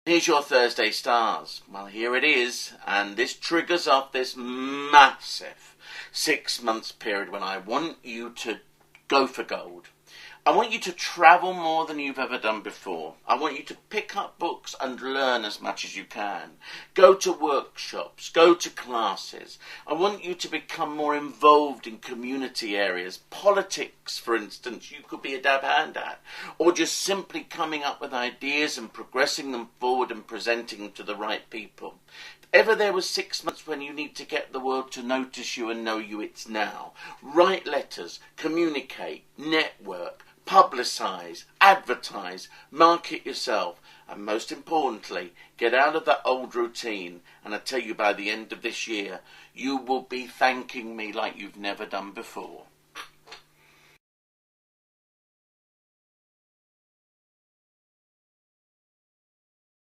Here's your Thursday stars. Well, here it is, and this triggers off this massive 6 months period when I want you to go for gold. I want you to travel more than you've ever done before. I want you to pick up books and learn as much as you can. Go to workshops, go to classes. I want you to become more involved in community areas. Politics, for instance, you could be a dab hand at. Or just simply coming up with ideas and progressing them forward and presenting them to the right people. If ever there was 6 months when you need to get the world to notice you and know you, it's now. Write letters, communicate, network, publicise, advertise, market yourself, and most importantly, get out of that old routine. And I tell you, by the end of this year, you will be thanking me like you've never done before.